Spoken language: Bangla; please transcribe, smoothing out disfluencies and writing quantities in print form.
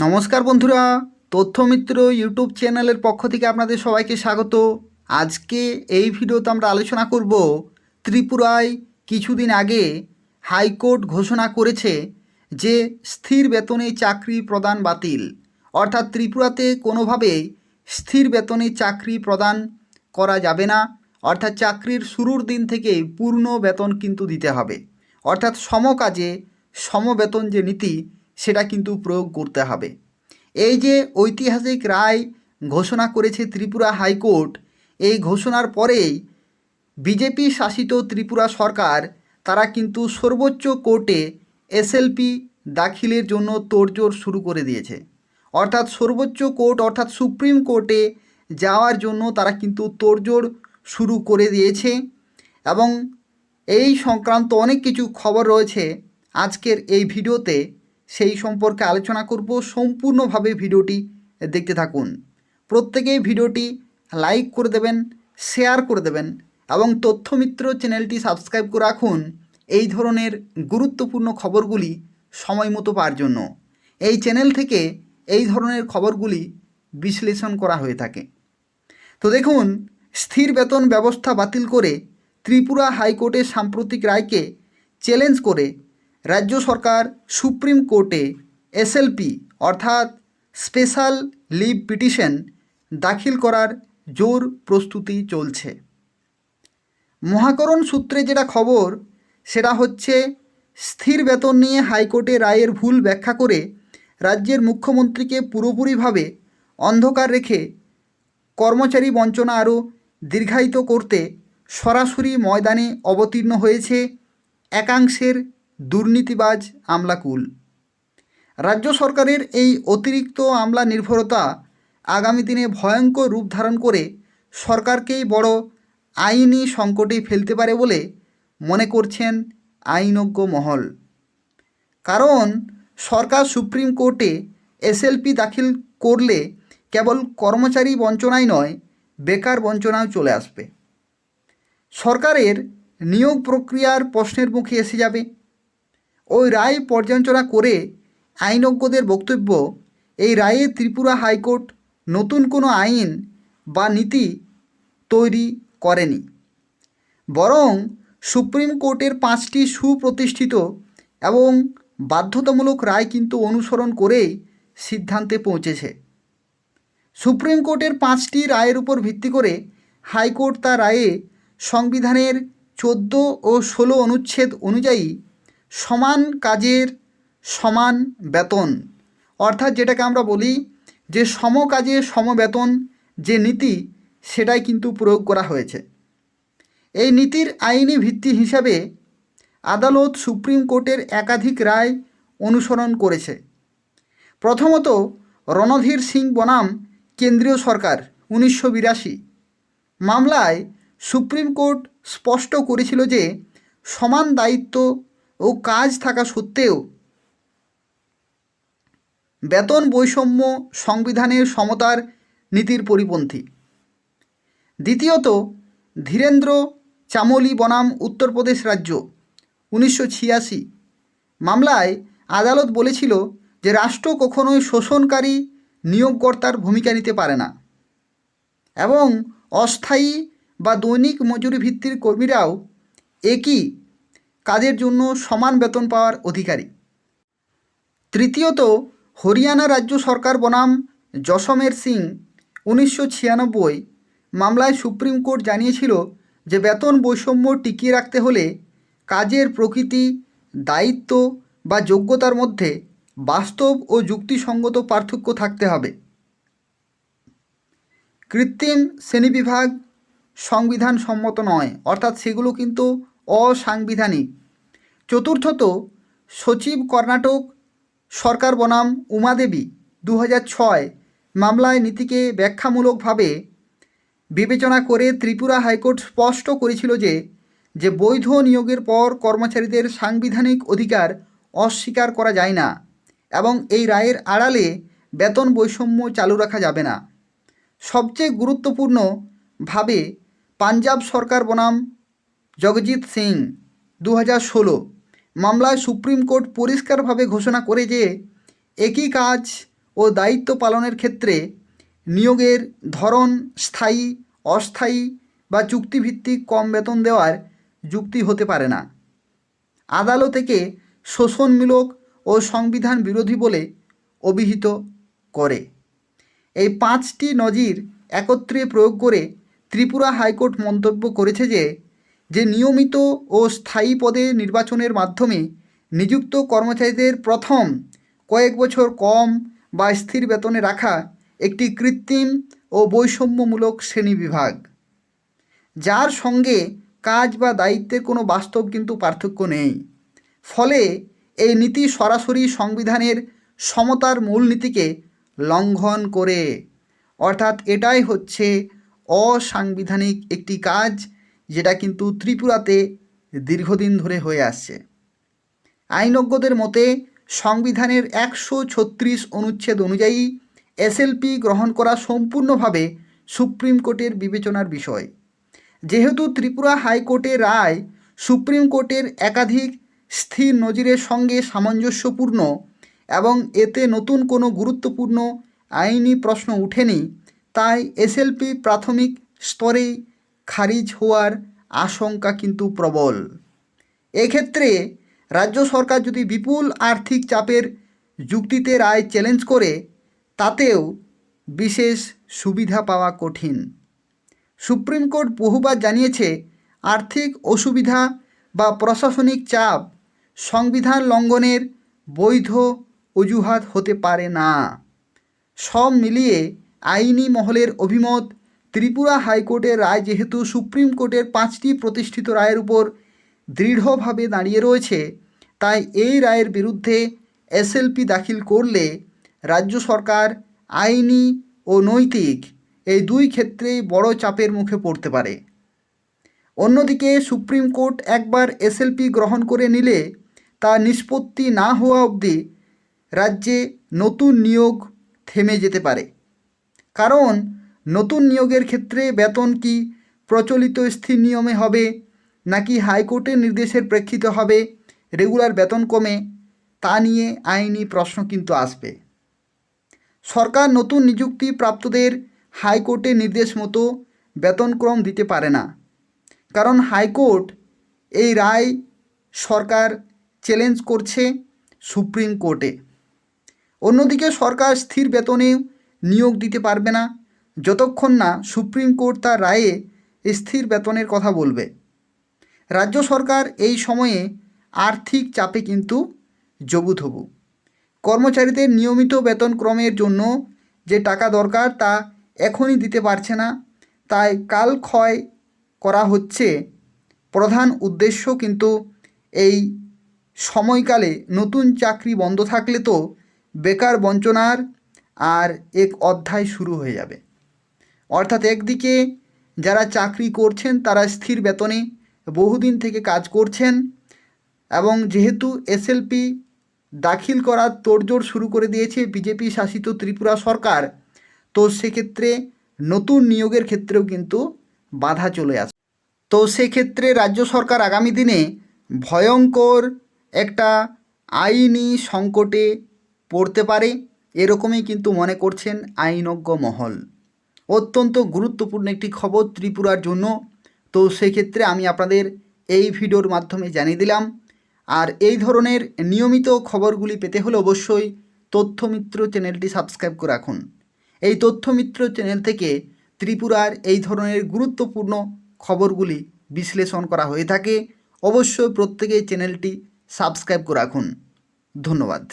নমস্কার বন্ধুরা, তথ্যমিত্র ইউটিউব চ্যানেলের পক্ষ থেকে আপনাদের সবাইকে স্বাগত। আজকে এই ভিডিওতে আমরা আলোচনা করব ত্রিপুরায় কিছুদিন আগে হাইকোর্ট ঘোষণা করেছে যে স্থির বেতনে চাকরি প্রদান বাতিল। অর্থাৎ ত্রিপুরাতে কোনোভাবেই স্থির বেতনে চাকরি প্রদান করা যাবে না। অর্থাৎ চাকরির শুরুর দিন থেকেই পূর্ণ বেতন কিন্তু দিতে হবে। অর্থাৎ সমকাজে সমবেতন যে নীতি সেটা কিন্তু প্রয়োগ করতে হবে। এই যে ঐতিহাসিক রায় ঘোষণা করেছে ত্রিপুরা হাইকোর্ট, এই ঘোষণার পরেই বিজেপি শাসিত ত্রিপুরা সরকার তারা কিন্তু সর্বোচ্চ কোর্টে এসএলপি দাখিলের জন্য তোড়জোড় শুরু করে দিয়েছে। অর্থাৎ সর্বোচ্চ কোর্ট অর্থাৎ সুপ্রিম কোর্টে যাওয়ার জন্য তারা কিন্তু তোড়জোড় শুরু করে দিয়েছে এবং এই সংক্রান্ত অনেক কিছু খবর রয়েছে আজকের এই ভিডিওতে। সেই সম্পর্কে আলোচনা করব। সম্পূর্ণভাবে ভিডিওটি দেখতে থাকুন। প্রত্যেকেই ভিডিওটি লাইক করে দেবেন, শেয়ার করে দেবেন এবং তথ্যমিত্র চ্যানেলটি সাবস্ক্রাইব করে রাখুন এই ধরনের গুরুত্বপূর্ণ খবরগুলি সময় মতো পাওয়ার জন্য। এই চ্যানেল থেকে এই ধরনের খবরগুলি বিশ্লেষণ করা হয়ে থাকে। তো দেখুন, স্থির বেতন ব্যবস্থা বাতিল করে ত্রিপুরা হাইকোর্টের সাম্প্রতিক রায়কে চ্যালেঞ্জ করে রাজ্য সরকার সুপ্রিম কোর্টে এসএলপি অর্থাৎ স্পেশাল লিভ পিটিশন দাখিল করার জোর প্রস্তুতি চলছে। মহাকরণ সূত্রে যেটা খবর সেটা হচ্ছে, স্থির বেতন নিয়ে হাইকোর্টে রায়ের ভুল ব্যাখ্যা করে রাজ্যের মুখ্যমন্ত্রীকে পুরোপুরিভাবে অন্ধকার রেখে কর্মচারী বঞ্চনা আরও দীর্ঘায়িত করতে সরাসরি ময়দানে অবতীর্ণ হয়েছে একাংশের দুর্নীতিবাজ আমলাকুল। রাজ্য সরকারের এই অতিরিক্ত আমলা নির্ভরতা আগামী দিনে ভয়ঙ্কর রূপ ধারণ করে সরকারকেই বড় আইনি সংকটে ফেলতে পারে বলে মনে করছেন আইনজ্ঞ মহল। কারণ সরকার সুপ্রিম কোর্টে এসএলপি দাখিল করলে কেবল কর্মচারী বঞ্চনাই নয়, বেকার বঞ্চনাও চলে আসবে। সরকারের নিয়োগ প্রক্রিয়ার প্রশ্নের মুখে এসে যাবে। ওই রায় পর্যালোচনা করে আইনজ্ঞদের বক্তব্য, এই রায়ে ত্রিপুরা হাইকোর্ট নতুন কোনো আইন বা নীতি তৈরি করেনি, বরং সুপ্রিম কোর্টের 5টি সুপ্রতিষ্ঠিত এবং বাধ্যতামূলক রায় কিন্তু অনুসরণ করেই সিদ্ধান্তে পৌঁছেছে। সুপ্রিম কোর্টের 5টি রায়ের উপর ভিত্তি করে হাইকোর্ট তার রায়ে সংবিধানের 14 ও 16 অনুচ্ছেদ অনুযায়ী সমান কাজের সমান বেতন, অর্থাৎ যেটাকে আমরা বলি যে সম কাজে সম বেতন যে নীতি, সেটাই কিন্তু প্রয়োগ করা হয়েছে। এই নীতির আইনি ভিত্তি হিসাবে আদালত সুপ্রিম কোর্টের একাধিক রায় অনুসরণ করেছে। প্রথমত, রণধীর সিং বনাম কেন্দ্রীয় সরকার 1982 মামলায় সুপ্রিম কোর্ট স্পষ্ট করেছিল যে সমান দায়িত্ব ও কাজ থাকা সত্ত্বেও বেতন বৈষম্য সংবিধানের সমতার নীতির পরিপন্থী। দ্বিতীয়ত, ধীরেন্দ্র চামোলি বনাম উত্তরপ্রদেশ রাজ্য 1986 মামলায় আদালত বলেছিল যে রাষ্ট্র কখনোই শোষণকারী নিয়োগকর্তার ভূমিকা নিতে পারে না এবং অস্থায়ী বা দৈনিক মজুরি ভিত্তির কর্মীরাও একই কাজের জন্য সমান বেতন পাওয়ার অধিকারী। তৃতীয়ত, হরিয়ানা রাজ্য সরকার বনাম জসমের সিং 1996 মামলায় সুপ্রিম কোর্ট জানিয়েছিল যে বেতন বৈষম্য টিকিয়ে রাখতে হলে কাজের প্রকৃতি, দায়িত্ব বা যোগ্যতার মধ্যে বাস্তব ও যুক্তিসঙ্গত পার্থক্য থাকতে হবে। কৃত্রিম শ্রেণীবিভাগ সংবিধান সম্মত নয়, অর্থাৎ সেগুলো কিন্তু অসাংবিধানিক। চতুর্থত, সচিব কর্ণাটক সরকার বনাম উমাদেবী 2006 মামলায় নীতিকে ব্যাখ্যামূলকভাবে বিবেচনা করে ত্রিপুরা হাইকোর্ট স্পষ্ট করেছিল যে বৈধ নিয়োগের পর কর্মচারীদের সাংবিধানিক অধিকার অস্বীকার করা যায় না এবং এই রায়ের আড়ালে বেতন বৈষম্য চালু রাখা যাবে না। সবচেয়ে গুরুত্বপূর্ণভাবে পাঞ্জাব সরকার বনাম জগজিৎ সিং 2016 মামলায় সুপ্রিম কোর্ট পরিষ্কারভাবে ঘোষণা করে যে একই কাজ ও দায়িত্ব পালনের ক্ষেত্রে নিয়োগের ধরন স্থায়ী, অস্থায়ী বা চুক্তিভিত্তিক কম বেতন দেওয়ার যুক্তি হতে পারে না। আদালত একে শোষণমূলক ও সংবিধান বিরোধী বলে অভিহিত করে। এই 5টি নজির একত্রে প্রয়োগ করে ত্রিপুরা হাইকোর্ট মন্তব্য করেছে যে নিয়মিত ও স্থায়ী পদে নির্বাচনের মাধ্যমে নিযুক্ত কর্মচারীদের প্রথম কয়েক বছর কম বা স্থির বেতনে রাখা একটি কৃত্রিম ও বৈষম্যমূলক শ্রেণীবিভাগ, যার সঙ্গে কাজ বা দায়িত্বের কোনো বাস্তব কিন্তু পার্থক্য নেই। ফলে এই নীতি সরাসরি সংবিধানের সমতার মূলনীতিকে লঙ্ঘন করে, অর্থাৎ এটাই হচ্ছে অসাংবিধানিক একটি কাজ, যেটা কিন্তু ত্রিপুরাতে দীর্ঘদিন ধরে হয়ে আসছে। আইনজ্ঞদের মতে সংবিধানের 136 অনুচ্ছেদ অনুযায়ী এসএলপি গ্রহণ করা সম্পূর্ণভাবে সুপ্রিম কোর্টের বিবেচনার বিষয়। যেহেতু ত্রিপুরা হাইকোর্টের রায় সুপ্রিম কোর্টের একাধিক স্থির নজিরের সঙ্গে সামঞ্জস্যপূর্ণ এবং এতে নতুন কোনো গুরুত্বপূর্ণ আইনি প্রশ্ন ওঠেনি, তাই এসএলপি প্রাথমিক স্তরেই খারিজ হওয়ার আশঙ্কা কিন্তু প্রবল। এক্ষেত্রে রাজ্য সরকার যদি বিপুল আর্থিক চাপের যুক্তিতে রায় চ্যালেঞ্জ করে, তাতেও বিশেষ সুবিধা পাওয়া কঠিন। সুপ্রিম কোর্ট বহুবার জানিয়েছে আর্থিক অসুবিধা বা প্রশাসনিক চাপ সংবিধান লঙ্ঘনের বৈধ অজুহাত হতে পারে না। সব মিলিয়ে আইনি মহলের অভিমত, ত্রিপুরা হাইকোর্টের রায় যেহেতু সুপ্রিম কোর্টের 5টি প্রতিষ্ঠিত রায়ের উপর দৃঢ়ভাবে দাঁড়িয়ে রয়েছে, তাই এই রায়ের বিরুদ্ধে এসএলপি দাখিল করলে রাজ্য সরকার আইনি ও নৈতিক এই দুই ক্ষেত্রেই বড় চাপের মুখে পড়তে পারে। অন্যদিকে সুপ্রিম কোর্ট একবার এসএলপি গ্রহণ করে নিলে তা নিষ্পত্তি না হওয়া অবধি রাজ্যে নতুন নিয়োগ থেমে যেতে পারে। কারণ নতুন নিয়োগের ক্ষেত্রে বেতন কি প্রচলিত স্থির নিয়মে হবে নাকি হাইকোর্টের নির্দেশের প্রেক্ষিতে হবে, রেগুলার বেতন কমে, তা নিয়ে আইনি প্রশ্ন কিন্তু আসবে। সরকার নতুন নিযুক্তি প্রাপ্তদের হাইকোর্টের নির্দেশ মতো বেতনক্রম দিতে পারে না, কারণ হাইকোর্ট এই রায় সরকার চ্যালেঞ্জ করছে সুপ্রিম কোর্টে। অন্যদিকে সরকার স্থির বেতনে নিয়োগ দিতে পারবে না যতক্ষণ না সুপ্রিম কোর্ট তার রায়ে স্থির বেতনের কথা বলবে। রাজ্য সরকার এই সময়ে আর্থিক চাপে কিন্তু জবুথবু। কর্মচারীদের নিয়মিত বেতনক্রমের জন্য যে টাকা দরকার তা এখনই দিতে পারছে না, তাই কালক্ষয় করা হচ্ছে। প্রধান উদ্দেশ্য কিন্তু এই সময়কালে নতুন চাকরি বন্ধ থাকলে তো বেকার বঞ্চনার আর এক অধ্যায় শুরু হয়ে যাবে। অর্থাৎ একদিকে যারা চাকরি করছেন তারা স্থির বেতনে বহুদিন থেকে কাজ করছেন, এবং যেহেতু এসএলপি দাখিল করার তোড়জোড় শুরু করে দিয়েছে বিজেপি শাসিত ত্রিপুরা সরকার, তো সেক্ষেত্রে নতুন নিয়োগের ক্ষেত্রেও কিন্তু বাধা চলে আসে। তো সেক্ষেত্রে রাজ্য সরকার আগামী দিনে ভয়ঙ্কর একটা আইনি সংকটে পড়তে পারে, এরকমই কিন্তু মনে করছেন আইনজ্ঞ মহল। অত্যন্ত গুরুত্বপূর্ণ একটি খবর ত্রিপুরার জন্য। তো সেক্ষেত্রে আমি আপনাদের এই ভিডিওর মাধ্যমে জানিয়ে দিলাম। আর এই ধরনের নিয়মিত খবরগুলি পেতে হলে অবশ্যই তথ্যমিত্র চ্যানেলটি সাবস্ক্রাইব করে রাখুন। এই তথ্যমিত্র চ্যানেল থেকে ত্রিপুরার এই ধরনের গুরুত্বপূর্ণ খবরগুলি বিশ্লেষণ করা হয়ে থাকে। অবশ্যই প্রত্যেকেই চ্যানেলটি সাবস্ক্রাইব করে রাখুন। ধন্যবাদ।